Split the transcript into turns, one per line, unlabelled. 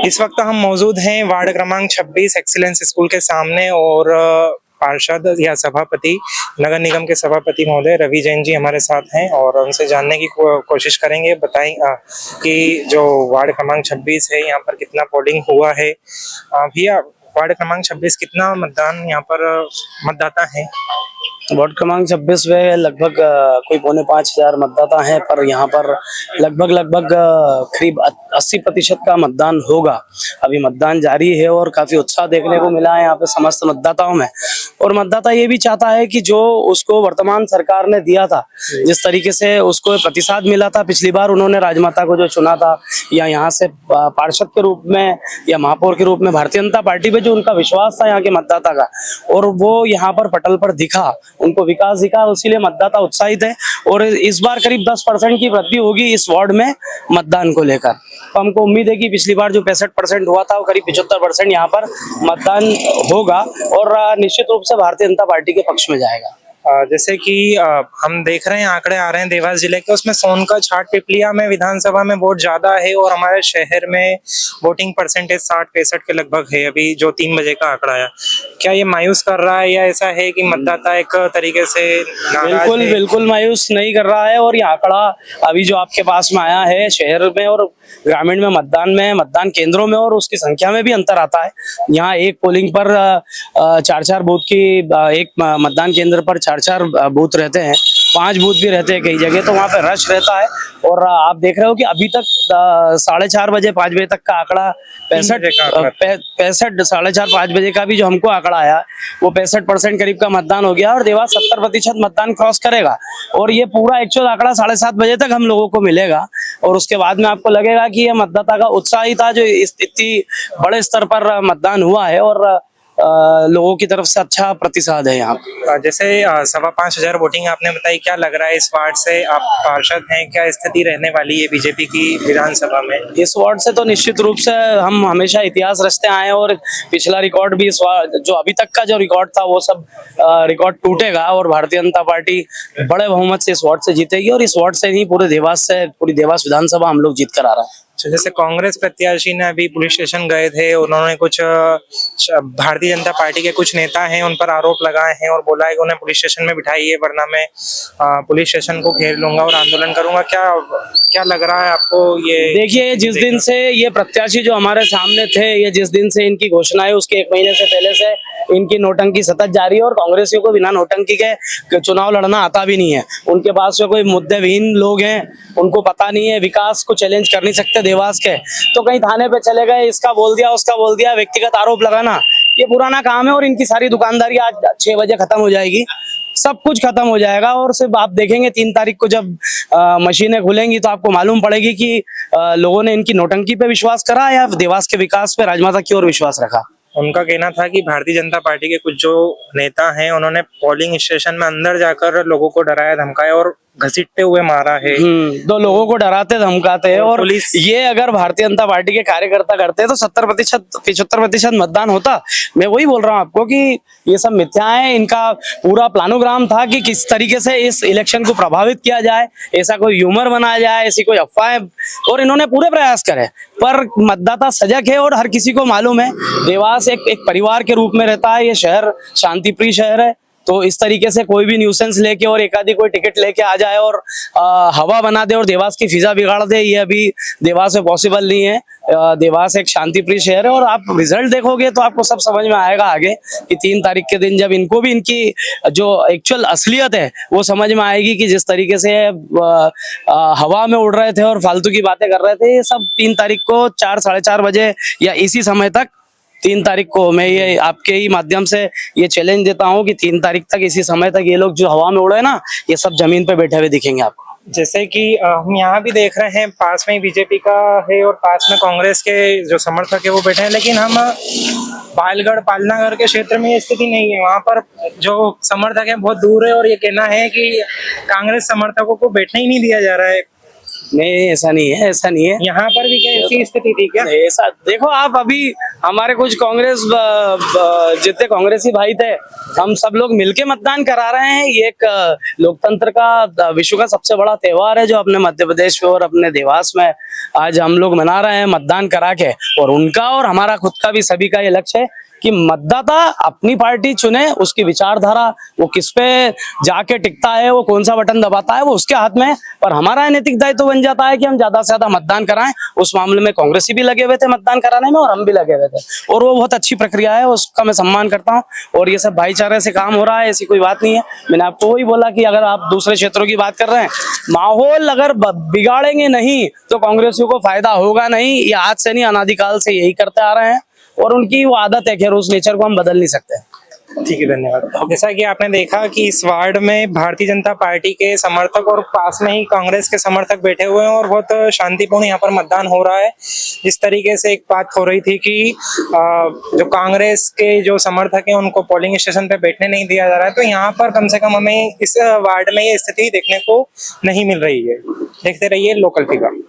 इस वक्त हम मौजूद हैं वार्ड क्रमांक 26 एक्सीलेंस स्कूल के सामने और पार्षद या सभापति नगर निगम के सभापति महोदय रवि जैन जी हमारे साथ हैं और उनसे जानने की कोशिश करेंगे। बताएं कि जो वार्ड क्रमांक 26 है यहाँ पर कितना पोलिंग हुआ है। भैया, वार्ड क्रमांक 26 कितना मतदान यहाँ पर मतदाता है?
वार्ड क्रमांक 26 में लगभग कोई 4,500 मतदाता हैं, पर यहाँ पर लगभग करीब 80% का मतदान होगा। अभी मतदान जारी है और काफी उत्साह देखने को मिला है यहाँ पे समस्त मतदाताओं में। और मतदाता ये भी चाहता है कि जो उसको वर्तमान सरकार ने दिया था, जिस तरीके से उसको प्रतिसाद मिला था पिछली बार उन्होंने राजमाता को जो चुना था, या यहाँ से पार्षद के रूप में या महापौर के रूप में भारतीय जनता पार्टी पे जो उनका विश्वास था यहाँ के मतदाता का, और वो यहाँ पर पटल पर दिखा, उनको विकास दिखा, इसीलिए मतदाता उत्साहित है। और इस बार करीब 10% की वृद्धि होगी इस वार्ड में मतदान को लेकर। तो हमको उम्मीद है कि पिछली बार जो 65% हुआ था वो करीब 75% यहाँ पर मतदान होगा और निश्चित रूप से भारतीय जनता पार्टी के पक्ष में जाएगा।
जैसे कि हम देख रहे हैं आंकड़े आ रहे हैं देवास जिले के, उसमें सोनकच्छ छाट पिपलिया में विधानसभा में वोट ज्यादा है और हमारे शहर में वोटिंग परसेंटेज 60-65 के लगभग है। अभी जो 3 बजे का आंकड़ा आया, क्या ये मायूस कर रहा है या ऐसा है कि मतदाता एक तरीके से
बिल्कुल मायूस नहीं कर रहा है। और ये आंकड़ा अभी जो आपके पास में आया है शहर में और ग्रामीण में मतदान केंद्रों में, और उसकी संख्या में भी अंतर आता है। यहाँ एक पोलिंग पर 4-4 बूथ की, एक मतदान केंद्र पर 4-4 बूथ रहते हैं, 5 बूथ भी रहते हैं कई जगह, तो वहाँ पे रश रहता है। और आप देख रहे हो कि अभी तक 4:30 बजे 5 बजे तक का आंकड़ा 65 4:30-5 बजे का भी जो हमको आंकड़ा आया वो 65% करीब का मतदान हो गया और देवास 70% मतदान क्रॉस करेगा। और ये पूरा एक्चुअल आंकड़ा 7:30 बजे तक हम लोगों को मिलेगा और उसके बाद में आपको लगेगा कि ये मतदाता का उत्साह ही था जो इतनी बड़े स्तर पर मतदान हुआ है और लोगों की तरफ से अच्छा प्रतिसाद है यहाँ।
जैसे 5,500 वोटिंग आपने बताई, क्या लग रहा है इस वार्ड से? आप पार्षद हैं, क्या स्थिति रहने वाली है बीजेपी की विधानसभा में?
इस वार्ड से तो निश्चित रूप से हम हमेशा इतिहास रचते आए हैं और पिछला रिकॉर्ड भी इस वार्ड, जो अभी तक का जो रिकॉर्ड था वो सब रिकॉर्ड टूटेगा और भारतीय जनता पार्टी बड़े बहुमत से इस वार्ड से जीतेगी। और इस वार्ड से नहीं पूरे देवास विधानसभा हम लोग जीत कर आ रहे हैं।
जैसे कांग्रेस प्रत्याशी ने अभी पुलिस स्टेशन गए थे, उन्होंने कुछ भारतीय जनता पार्टी के कुछ नेता हैं उन पर आरोप लगाए हैं और बोला है कि उन्हें पुलिस स्टेशन में बिठाइए वरना मैं पुलिस स्टेशन को घेर लूंगा और आंदोलन करूंगा। क्या लग रहा है आपको? ये
देखिए, जिस दिन से ये प्रत्याशी जो हमारे सामने थे, ये जिस दिन से इनकी घोषणाएं, उसके 1 महीने से पहले से इनकी नोटंकी सतत जारी है और कांग्रेसियों को बिना नोटंकी के चुनाव लड़ना आता भी नहीं है। उनके पास में कोई मुद्देविहीन लोग हैं, उनको पता नहीं है, विकास को चैलेंज कर नहीं सकते देवास के, तो कहीं थाने पे चले गए, इसका बोल दिया उसका बोल दिया, व्यक्तिगत आरोप लगाना ये पुराना काम है। और इनकी सारी दुकानदारी आज 6 बजे खत्म हो जाएगी, सब कुछ खत्म हो जाएगा। और सिर्फ आप देखेंगे 3 तारीख को जब मशीनें खुलेंगी तो आपको मालूम पड़ेगी कि लोगों ने इनकी नोटंकी पे विश्वास करा या देवास के विकास पे, राजमाता की ओर विश्वास रखा।
उनका कहना था कि भारतीय जनता पार्टी के कुछ जो नेता हैं उन्होंने पोलिंग स्टेशन में अंदर जाकर लोगों को डराया धमकाया और घसीटते हुए मारा है।
तो लोगों को डराते धमकाते हैं। और ये अगर भारतीय जनता पार्टी के कार्यकर्ता करते तो 70-75% मतदान होता। मैं वही बोल रहा हूँ आपको कि ये सब मिथ्या है। इनका पूरा प्लानोग्राम था कि किस तरीके से इस इलेक्शन को प्रभावित किया जाए, ऐसा कोई ह्यूमर बनाया जाए, ऐसी कोई अफवाह, और इन्होंने पूरे प्रयास करे। पर मतदाता सजग है और हर किसी को मालूम है देवास एक परिवार के रूप में रहता है। ये शहर शांति प्रिय शहर है, तो इस तरीके से कोई भी न्यूसेंस लेके और एकाधी कोई टिकट लेके आ जाए और हवा बना दे और देवास की फिजा बिगाड़ दे, ये अभी देवास में पॉसिबल नहीं है। देवास एक शांति प्रिय शहर है और आप रिजल्ट देखोगे तो आपको सब समझ में आएगा आगे कि 3 तारीख के दिन जब इनको भी इनकी जो एक्चुअल असलियत है वो समझ में आएगी कि जिस तरीके से हवा में उड़ रहे थे और फालतू की बातें कर रहे थे, ये सब 3 तारीख को 4-4:30 बजे या इसी समय तक, 3 तारीख को मैं ये आपके ही माध्यम से ये चैलेंज देता हूँ कि 3 तारीख तक इसी समय तक ये लोग जो हवा में उड़े ना, ये सब जमीन पे बैठे हुए दिखेंगे आपको।
जैसे कि हम यहाँ भी देख रहे हैं पास में ही बीजेपी का है और पास में कांग्रेस के जो समर्थक है वो बैठे हैं, लेकिन हम पालगढ़ पालनागढ़ के क्षेत्र में ये स्थिति नहीं है। वहाँ पर जो समर्थक है बहुत दूर है और ये कहना है कि कांग्रेस समर्थकों को बैठने ही नहीं दिया जा रहा है।
नहीं ऐसा नहीं है, ऐसा नहीं है।
यहाँ पर भी क्या ऐसी स्थिति थी क्या?
ऐसा देखो आप, अभी हमारे कुछ कांग्रेस जितने कांग्रेसी भाई थे, हम सब लोग मिलके मतदान करा रहे हैं। ये एक लोकतंत्र का, विश्व का सबसे बड़ा त्योहार है जो अपने मध्य प्रदेश में और अपने देवास में आज हम लोग मना रहे हैं मतदान करा के। और उनका और हमारा खुद का भी सभी का ये लक्ष्य है कि मतदाता अपनी पार्टी चुने, उसकी विचारधारा, वो किस पे जाके टिकता है, वो कौन सा बटन दबाता है, वो उसके हाथ में है। पर हमारा नैतिक दायित्व बन जाता है कि हम ज्यादा से ज्यादा मतदान कराएं। उस मामले में कांग्रेसी भी लगे हुए थे मतदान कराने में और हम भी लगे हुए थे, और वो बहुत अच्छी प्रक्रिया है, उसका मैं सम्मान करता हूँ। और ये सब भाईचारे से काम हो रहा है, ऐसी कोई बात नहीं है। मैंने आपको वही बोला कि अगर आप दूसरे क्षेत्रों की बात कर रहे हैं, माहौल अगर बिगाड़ेंगे नहीं तो कांग्रेसियों को फायदा होगा नहीं। ये आज से नहीं, अनादिकाल से यही करते आ रहे हैं और उनकी वो आदत है, खैर उस नेचर को हम बदल नहीं सकते।
ठीक है, धन्यवाद। जैसा कि आपने देखा कि इस वार्ड में भारतीय जनता पार्टी के समर्थक और पास में ही कांग्रेस के समर्थक बैठे हुए हैं और बहुत शांतिपूर्ण यहाँ पर मतदान हो रहा है। जिस तरीके से एक बात हो रही थी कि जो कांग्रेस के जो समर्थक हैं उनको पोलिंग स्टेशन पे बैठने नहीं दिया जा रहा है, तो यहाँ पर कम से कम हमें इस वार्ड में ये स्थिति देखने को नहीं मिल रही है। देखते रहिए लोकल फिगर।